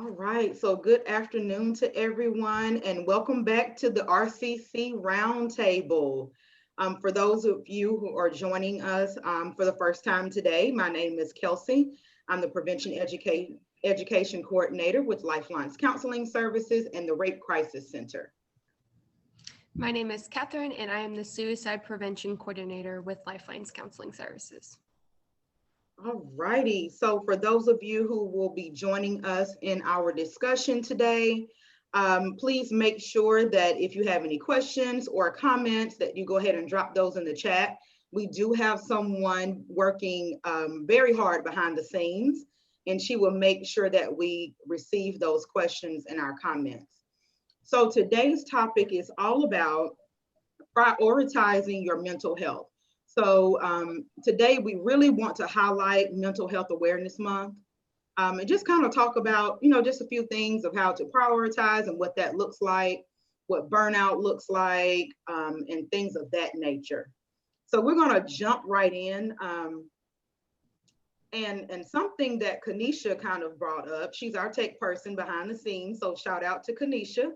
All right, so good afternoon to everyone and welcome back to the RCC Roundtable. For those of you who are joining us for the first time today, my name is Kelsey. I'm the Education Coordinator with Lifelines Counseling Services and the Rape Crisis Center. My name is Katherine and I am the Suicide Prevention Coordinator with Lifelines Counseling Services. All righty. So for those of you who will be joining us in our discussion today, please make sure that if you have any questions or comments that you go ahead and drop those in the chat. We do have someone working very hard behind the scenes, and she will make sure that we receive those questions and our comments. So today's topic is all about prioritizing your mental health. So today we really want to highlight Mental Health Awareness Month and just kind of talk about, just a few things of how to prioritize and what that looks like, what burnout looks like, and things of that nature. So we're going to jump right in. And something that Kanisha kind of brought up, she's our tech person behind the scenes. So shout out to Kanisha.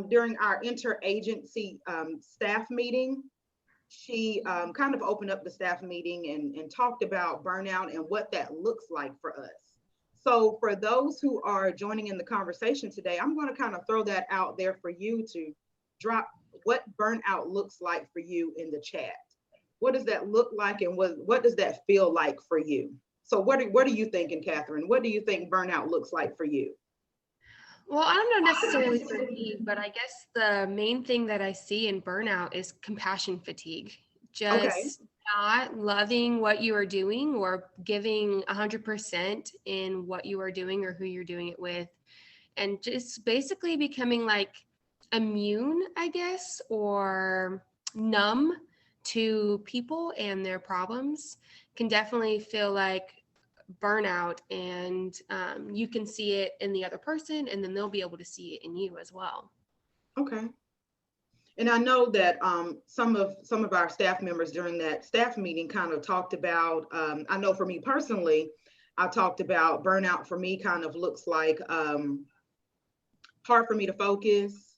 During our interagency staff meeting, she kind of opened up the staff meeting and talked about burnout and what that looks like for us. So for those who are joining in the conversation today, I'm going to kind of throw that out there for you to drop what burnout looks like for you in the chat. What does that look like and what does that feel like for you? So what are you thinking, Katherine? What do you think burnout looks like for you? Well, I don't know necessarily for me, but I guess the main thing that I see in burnout is compassion fatigue. Just not loving what you are doing or giving 100% in what you are doing or who you're doing it with. And just basically becoming like immune, I guess, or numb to people and their problems can definitely feel like burnout, and you can see it in the other person and then they'll be able to see it in you as well. Okay. And I know that some of our staff members during that staff meeting kind of talked about, I know for me personally, I talked about burnout for me kind of looks like hard for me to focus.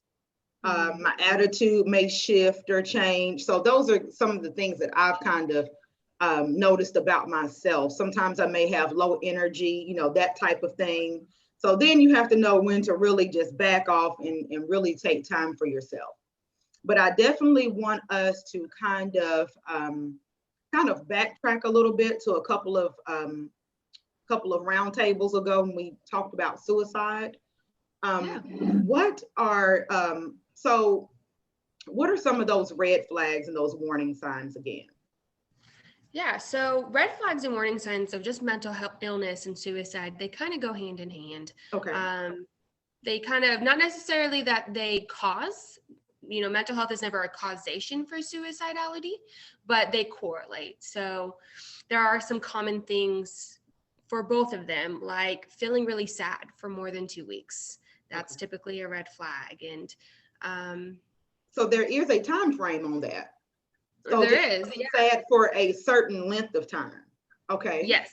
My attitude may shift or change. So those are some of the things that I've kind of noticed about myself. Sometimes I may have low energy, that type of thing. So then you have to know when to really just back off and really take time for yourself. But I definitely want us to kind of backtrack a little bit to a couple of roundtables ago when we talked about suicide. What are some of those red flags and those warning signs again? Yeah, so red flags and warning signs of just mental health illness and suicide, they kind of go hand in hand. Okay. They kind of, not necessarily that they cause, mental health is never a causation for suicidality, but they correlate. So there are some common things for both of them, like feeling really sad for more than 2 weeks. That's typically a red flag. And so there is a time frame on that. So there is. Sad for a certain length of time. Okay. Yes.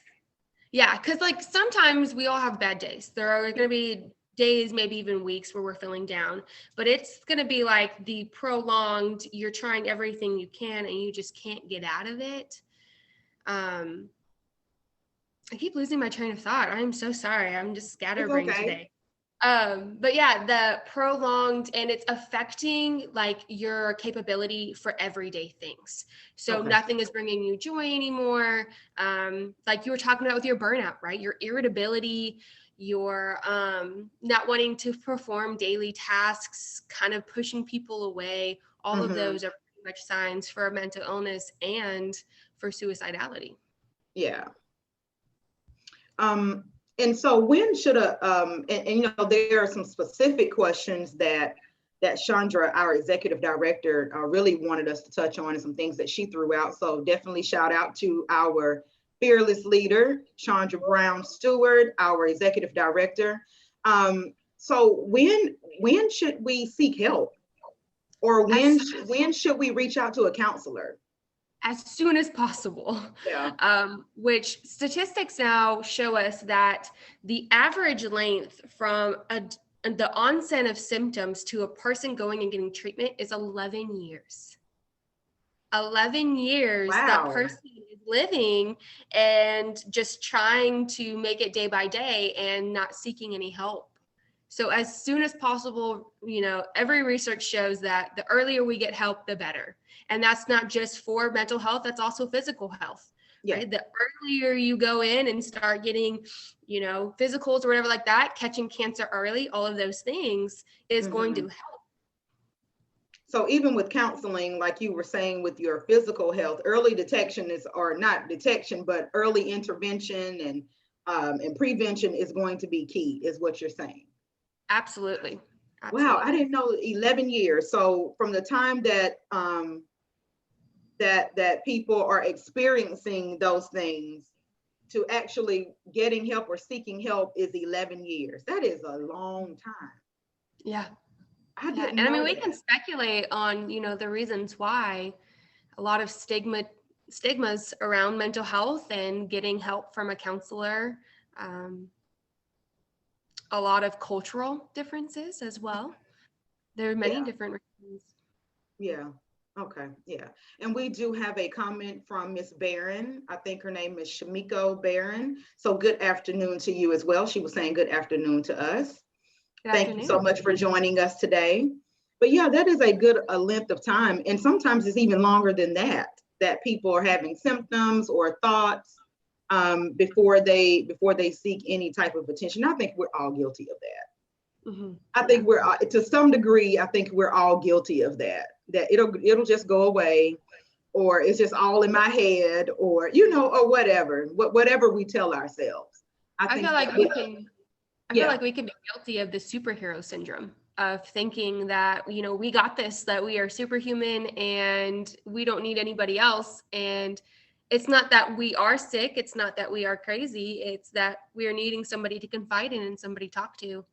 Yeah, because like sometimes we all have bad days. There are going to be days, maybe even weeks where we're feeling down, but it's going to be like the prolonged, you're trying everything you can and you just can't get out of it. I keep losing my train of thought. I'm so sorry. I'm just scatterbrained today. But yeah, the prolonged, and it's affecting like your capability for everyday things. So nothing is bringing you joy anymore. Like you were talking about with your burnout, right? Your irritability, your not wanting to perform daily tasks, kind of pushing people away. All of those are pretty much signs for mental illness and for suicidality. Yeah. And so when should there are some specific questions that Chandra, our executive director, really wanted us to touch on, and some things that she threw out. So definitely shout out to our fearless leader, Chandra Brown Stewart, our executive director. So when should we seek help? Or when should we reach out to a counselor? as soon as possible. Yeah. Which statistics now show us that the average length from the onset of symptoms to a person going and getting treatment is 11 years. 11 years that Wow. person is living and just trying to make it day by day and not seeking any help. So as soon as possible, every research shows that the earlier we get help, the better. And that's not just for mental health, that's also physical health. Yeah. Right? The earlier you go in and start getting, physicals or whatever like that, catching cancer early, all of those things is going to help. So even with counseling, like you were saying with your physical health, early detection or not detection, but early intervention and prevention is going to be key, is what you're saying. Absolutely. Wow, I didn't know 11 years. So from the time that that people are experiencing those things to actually getting help or seeking help is 11 years. That is a long time. Yeah. And I mean, we can speculate on, the reasons why. A lot of stigmas around mental health and getting help from a counselor. A lot of cultural differences as well. There are many different reasons. Yeah. Okay. Yeah. And we do have a comment from Miss Barron. I think her name is Shamiko Barron. So good afternoon to you as well. She was saying good afternoon to us. Thank you so much for joining us today. But yeah, that is a length of time. And sometimes it's even longer than that people are having symptoms or thoughts before they seek any type of attention. I think we're all guilty of that. Mm-hmm. I think we're, to some degree, I think we're all guilty of that it'll just go away, or it's just all in my head, or, or whatever we tell ourselves. I feel like we can be guilty of the superhero syndrome of thinking that, we got this, that we are superhuman and we don't need anybody else. And it's not that we are sick. It's not that we are crazy. It's that we are needing somebody to confide in and somebody to talk to.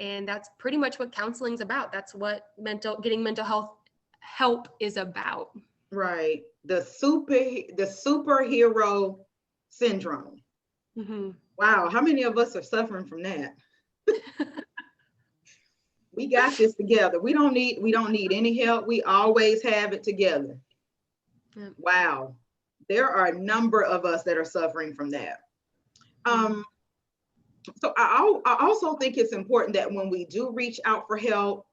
And that's pretty much what counseling is about. That's what getting mental health help is about. Right. The superhero syndrome. Mm-hmm. Wow. How many of us are suffering from that? We got this together. We don't need any help. We always have it together. Yep. Wow. There are a number of us that are suffering from that. So I also think it's important that when we do reach out for help,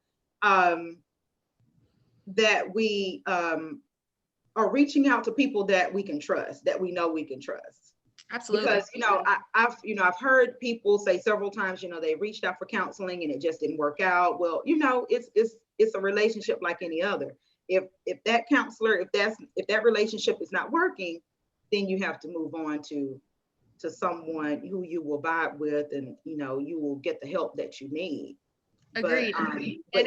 that we are reaching out to people that we can trust, that we know we can trust. Absolutely. Because I've heard people say several times, they reached out for counseling and it just didn't work out. Well, it's a relationship like any other. If that counselor, if that relationship is not working, then you have to move on to someone who you will vibe with, and you will get the help that you need. Agreed. But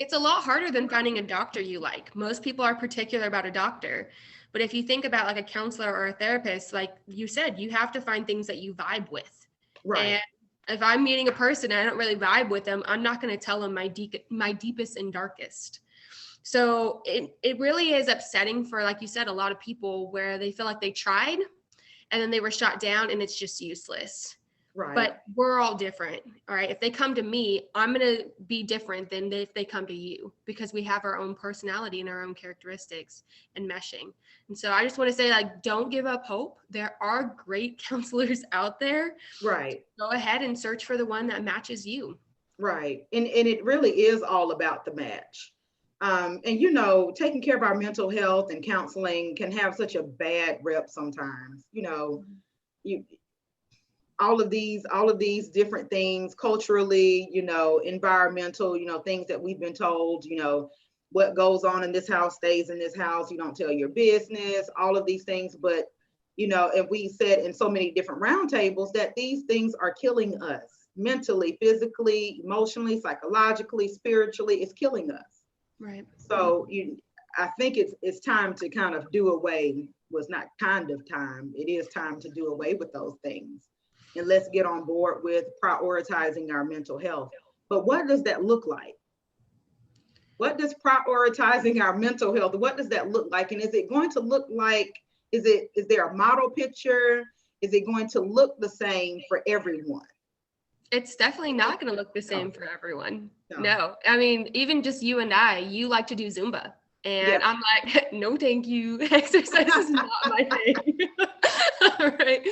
it's a lot harder than finding a doctor you like. Most people are particular about a doctor, but if you think about like a counselor or a therapist, like you said, you have to find things that you vibe with. Right. And if I'm meeting a person and I don't really vibe with them, I'm not going to tell them my deepest and darkest. So it really is upsetting for, like you said, a lot of people where they feel like they tried and then they were shot down and it's just useless. Right. But we're all different. All right. If they come to me, I'm going to be different than if they come to you, because we have our own personality and our own characteristics and meshing. And so I just want to say, like, don't give up hope. There are great counselors out there. Right. Go ahead and search for the one that matches you. Right. And it really is all about the match. And, taking care of our mental health and counseling can have such a bad rep sometimes, all of these different things culturally, environmental, things that we've been told, what goes on in this house stays in this house. You don't tell your business, all of these things. But, and we said in so many different roundtables that these things are killing us mentally, physically, emotionally, psychologically, spiritually. It's killing us. Right. So I think it's time to kind of do away. Well, it's not kind of time. It is time to do away with those things. And let's get on board with prioritizing our mental health. But what does that look like? What does prioritizing our mental health, what does that look like? And is it going to look like, is there a model picture? Is it going to look the same for everyone? It's definitely not going to look the same for everyone. No. No. I mean, even just you and I, you like to do Zumba. And I'm like, no, thank you. Exercise is not my thing. Right.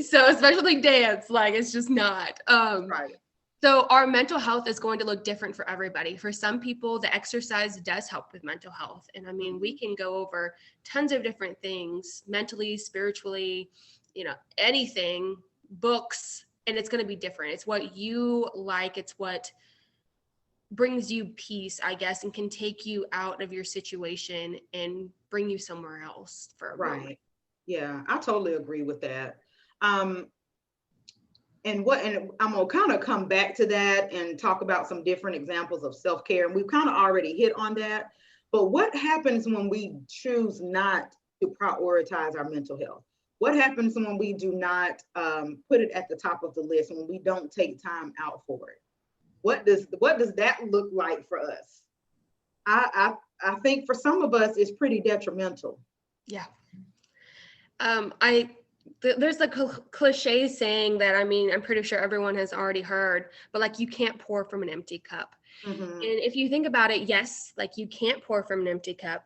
So especially dance, like it's just not. Right. So our mental health is going to look different for everybody. For some people, the exercise does help with mental health. And I mean, we can go over tons of different things, mentally, spiritually, anything, books, and it's going to be different. It's what you like. It's what brings you peace, I guess, and can take you out of your situation and bring you somewhere else for a moment. Yeah, I totally agree with that. And I'm gonna kind of come back to that and talk about some different examples of self-care. And we've kind of already hit on that. But what happens when we choose not to prioritize our mental health? What happens when we do not put it at the top of the list, when we don't take time out for it? What does that look like for us? I think for some of us, it's pretty detrimental. Yeah. There's the cliche saying that, I mean, I'm pretty sure everyone has already heard, but like, you can't pour from an empty cup. Mm-hmm. And if you think about it, yes, like you can't pour from an empty cup.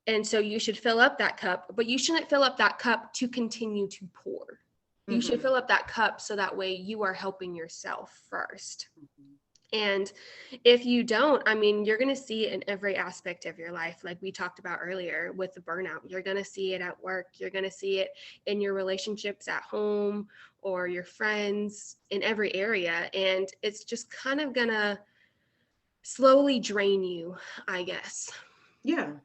And so you should fill up that cup, but you shouldn't fill up that cup to continue to pour. You should fill up that cup so that way you are helping yourself first. And if you don't, I mean, you're going to see it in every aspect of your life. Like we talked about earlier with the burnout, you're going to see it at work. You're going to see it in your relationships at home or your friends, in every area. And it's just kind of going to slowly drain you, I guess. Yeah.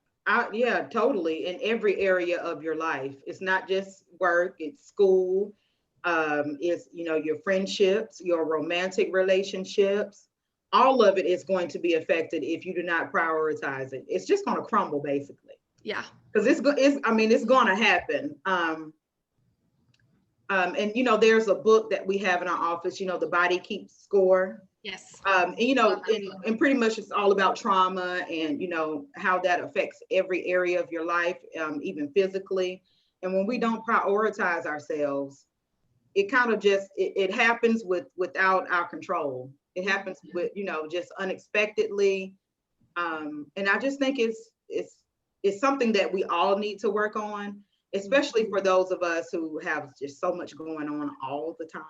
Yeah, totally. In every area of your life. It's not just work, it's school, it's, your friendships, your romantic relationships. All of it is going to be affected if you do not prioritize it. It's just going to crumble, basically. Yeah. Because it's going to happen. And there's a book that we have in our office, The Body Keeps Score. Yes. And pretty much it's all about trauma and, how that affects every area of your life, even physically. And when we don't prioritize ourselves, it kind of just, it happens without our control. It happens with, just unexpectedly. And I just think it's something that we all need to work on, especially for those of us who have just so much going on all the time.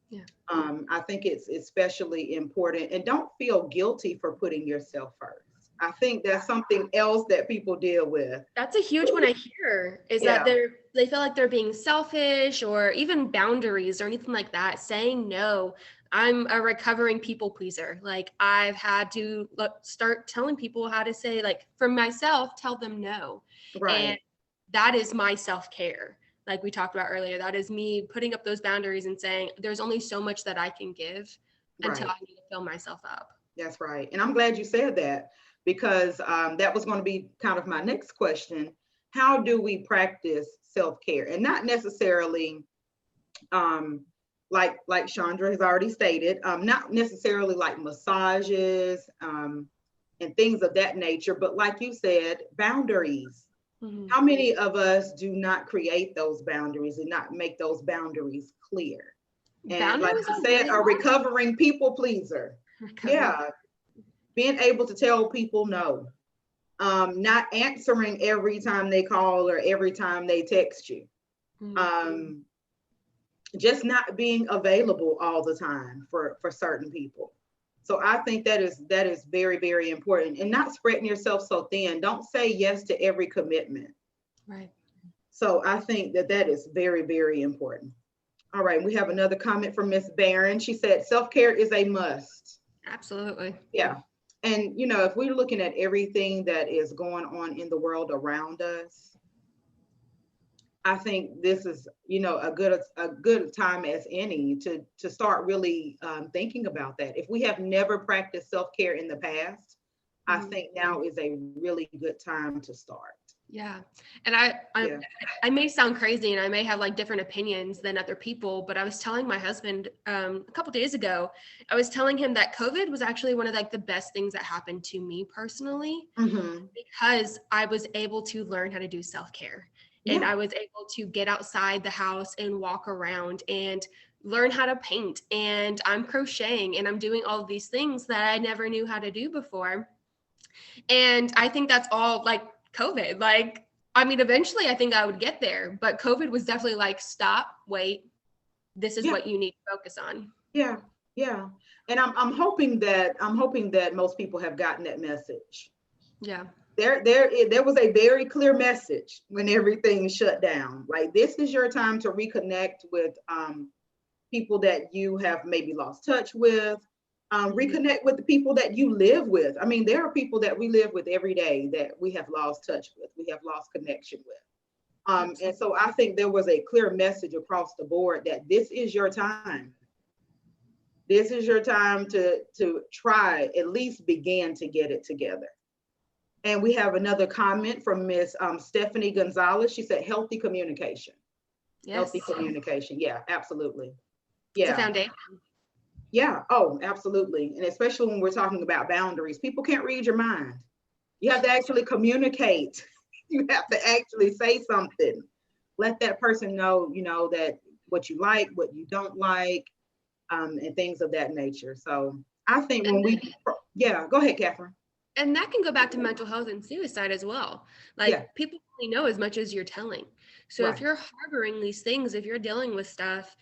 Yeah. I think it's especially important, and don't feel guilty for putting yourself first. I think that's something else that people deal with. That's a huge one I hear, is that they feel like they're being selfish, or even boundaries or anything like that, saying no. I'm a recovering people pleaser. Like, I've had to start telling people how to say, like, for myself, tell them no. Right. And that is my self-care. Like we talked about earlier, that is me putting up those boundaries and saying, there's only so much that I can give until I need to fill myself up. That's right. And I'm glad you said that, because that was going to be kind of my next question. How do we practice self-care? And not necessarily, like Chandra has already stated, not necessarily like massages and things of that nature, but like you said, boundaries. Mm-hmm. How many of us do not create those boundaries and not make those boundaries clear? And boundaries, like you said, a recovering people pleaser. Yeah. Being able to tell people no. Not answering every time they call or every time they text you. Mm-hmm. Just not being available all the time for certain people. So I think that is very, very important, and not spreading yourself so thin. Don't say yes to every commitment. Right. So I think that is very, very important. All right. We have another comment from Miss Barron. She said, self-care is a must. Absolutely. Yeah. And, if we're looking at everything that is going on in the world around us, I think this is, a good time as any to start really thinking about that. If we have never practiced self-care in the past, I think now is a really good time to start. Yeah. And Yeah. I may sound crazy and I may have like different opinions than other people, but I was telling my husband a couple days ago, I was telling him that COVID was actually one of like the best things that happened to me personally, Mm-hmm. because I was able to learn how to do self-care, and Yeah. I was able to get outside the house and walk around and learn how to paint, and I'm crocheting and I'm doing all of these things that I never knew how to do before. And I think that's all like COVID. Like, I mean, eventually I think I would get there, but COVID was definitely like, stop, wait, this is Yeah. what you need to focus on. Yeah. Yeah. And I'm hoping that most people have gotten that message. Yeah. There was a very clear message when everything shut down. Like, this is your time to reconnect with people that you have maybe lost touch with. Reconnect with the people that you live with. I mean, there are people that we live with every day that we have lost touch with, we have lost connection with. And Absolutely. so I think there was a clear message across the board that this is your time. This is your time to try, at least begin to get it together. And we have another comment from Miss Stephanie Gonzalez. She said, healthy communication. Yes. Healthy communication. Yeah, absolutely. It's a Yeah. foundation. Yeah. Oh, absolutely. And especially when we're talking about boundaries, people can't read your mind. You have to actually communicate. You have to actually say something. Let that person know, that what you like, what you don't like, and things of that nature. So I think And yeah, go ahead, Catherine. and that can go back to mental health and suicide as well. Yeah, Like, people only know as much as you're telling. So if right. you're harboring these things, if you're dealing with stuff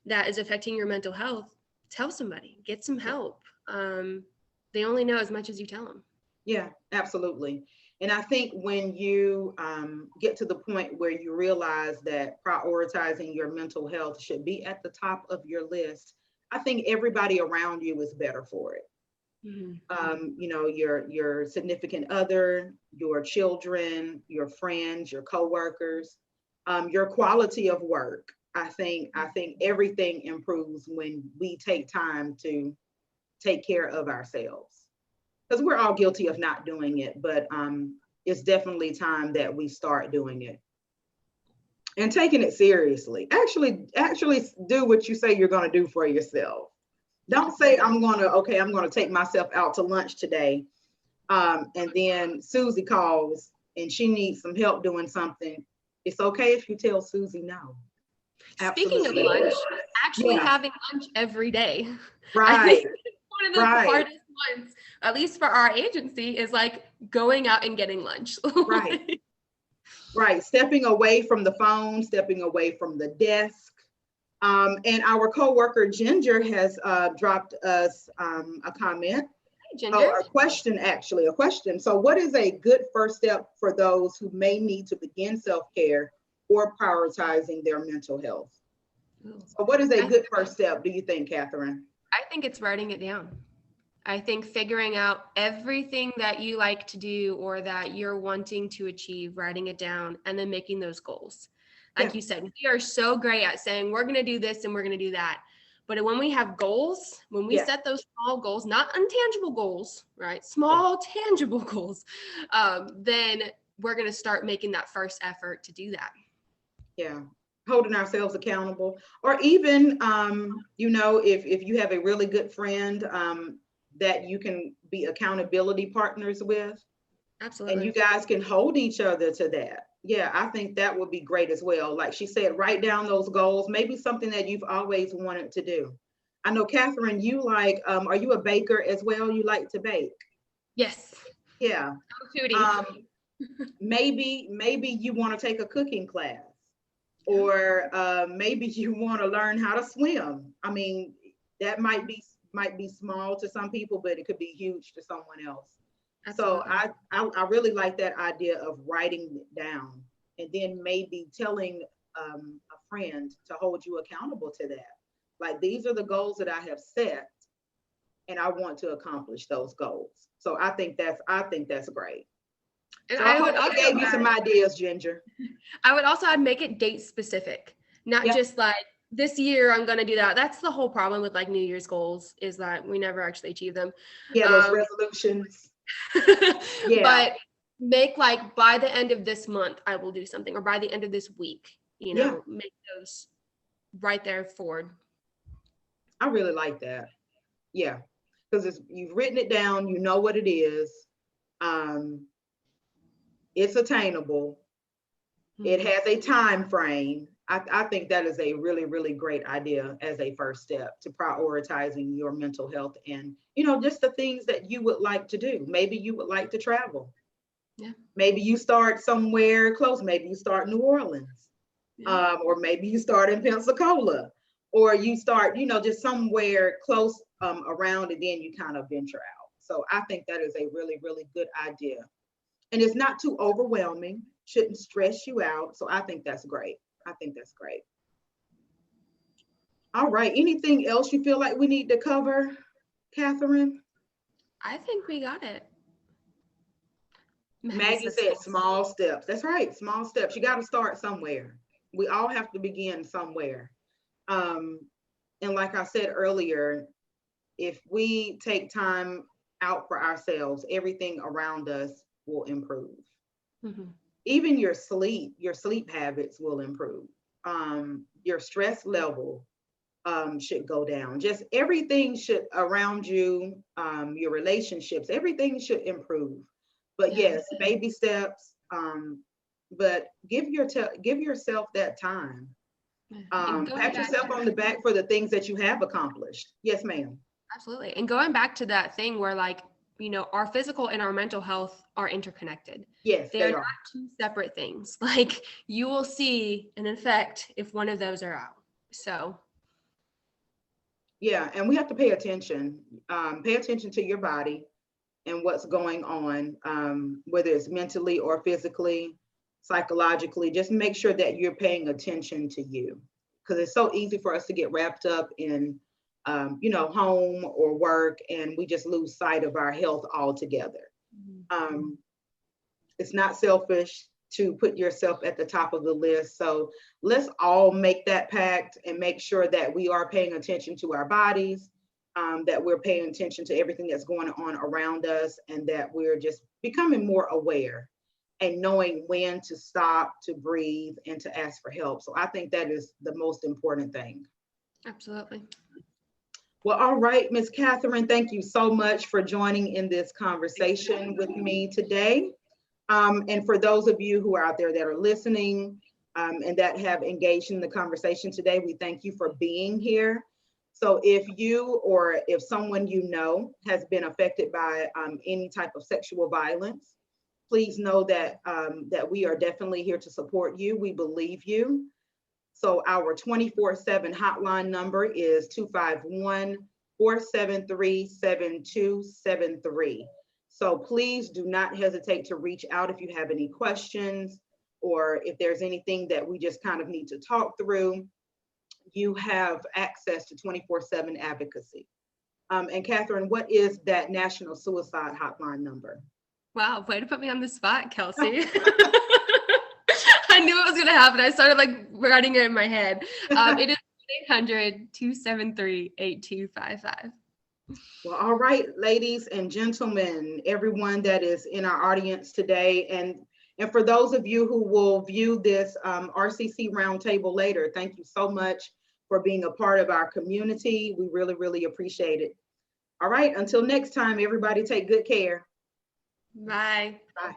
that is affecting your mental health, tell somebody, get some Yeah. help. They only know as much as you tell them. Yeah, absolutely. And I think when you get to the point where you realize that prioritizing your mental health should be at the top of your list, I think everybody around you is better for it. Mhm. Your significant other, your children, your friends, your coworkers, your quality of work. I think everything improves when we take time to take care of ourselves, because we're all guilty of not doing it, but it's definitely time that we start doing it and taking it seriously. Actually do what you say you're going to do for yourself. Don't say, I'm going to take myself out to lunch today, and then Susie calls and she needs some help doing something. It's okay if you tell Susie no. Speaking of Absolutely. lunch, actually Yeah. having lunch every day, I Right. think one of the Right. hardest ones, at least for our agency, is like going out and getting lunch. Right. Right. Stepping away from the phone, stepping away from the desk. And our coworker Ginger has dropped us a comment. Hey, Oh, Ginger. a question, actually, a question. So, what is a good first step for those who may need to begin self care or prioritizing their mental health? Ooh. So, what is a I, good first step, do you think, Catherine? I think it's writing it down. I think figuring out everything that you like to do or that you're wanting to achieve, writing it down, and then making those goals. Yeah, Like you said, we are so great at saying we're going to do this and we're going to do that. But when we have goals, when we yeah, set those small goals, not untangible goals, right? yeah, Small, tangible goals, then we're going to start making that first effort to do that. yeah. Holding ourselves accountable, or even, if you have a really good friend that you can be accountability partners with, and you Absolutely. guys can hold each other to that. Yeah, I think that would be great as well. Like she said, write down those goals, maybe something that you've always wanted to do. I know, Catherine, are you a baker as well? You like to bake? Yes. Yeah. Go Tootie. Um, maybe you want to take a cooking class, Yeah, or maybe you want to learn how to swim. I mean, that might be small to some people, but it could be huge to someone else. So absolutely. I really like that idea of writing it down, and then maybe telling a friend to hold you accountable to that. Like, these are the goals that I have set, and I want to accomplish those goals. So I think that's great. And So I I hope would that also gave you add, some ideas, Ginger. make it date specific, not Yeah, just like this year I'm going to do that. That's the whole problem with like New Year's goals, is that we never actually achieve them. yeah, those Um, resolutions. Yeah, but make like by the end of this month, I will do something, or by the end of this week, Yeah, make those right there forward. I really like that. Yeah, because you've written it down, you know what it is. Um, it's attainable. It has a time frame. I think that is a really, really great idea as a first step to prioritizing your mental health and, just the things that you would like to do. Maybe you would like to travel. Yeah. Maybe you start somewhere close. Maybe you start New Orleans, Yeah. or maybe you start in Pensacola, or you start, just somewhere close around, and then you kind of venture out. So I think that is a really, really good idea. And it's not too overwhelming, shouldn't stress you out. So I think that's great. I think that's great. All right. Anything else you feel like we need to cover, Katherine? I think we got it. Maggie said small steps. That's right. Small steps. You got to start somewhere. We all have to begin somewhere. Um, and like I said earlier, if we take time out for ourselves, everything around us will improve. Mm-hmm. Even your sleep habits will improve. Your stress level should go down. Just everything should around you, your relationships, everything should improve. But yes, baby steps. But give yourself that time. Pat yourself on the back for the things that you have accomplished. Yes, ma'am. Absolutely. And going back to that thing where like, our physical and our mental health are interconnected. Yes, They are not two separate things. Like you will see an effect if one of those are out. So. Yeah, and we have to pay attention. Pay attention to your body and what's going on, whether it's mentally or physically, psychologically. Just make sure that you're paying attention to you, because it's so easy for us to get wrapped up in, home or work, and we just lose sight of our health altogether. It's not selfish to put yourself at the top of the list. So let's all make that pact and make sure that we are paying attention to our bodies, that we're paying attention to everything that's going on around us, and that we're just becoming more aware and knowing when to stop, to breathe, and to ask for help. So I think that is the most important thing. Absolutely. Well, all right, Ms. Katherine, thank you so much for joining in this conversation with me today. And for those of you who are out there that are listening and that have engaged in the conversation today, we thank you for being here. So if you or if someone you know has been affected by any type of sexual violence, please know that that we are definitely here to support you. We believe you. So our 24/7 hotline number is 251-473-7273. So please do not hesitate to reach out if you have any questions, or if there's anything that we just kind of need to talk through. You have access to 24/7 advocacy. And Katherine, what is that National Suicide Hotline number? Wow, way to put me on the spot, Kelsey. I knew it was going to happen. I started like writing it in my head. It is 800-273-8255. Well, all right, ladies and gentlemen, everyone that is in our audience today, and for those of you who will view this RCC roundtable later, thank you so much for being a part of our community. We really, really appreciate it. All right, until next time, everybody take good care. Bye. Bye.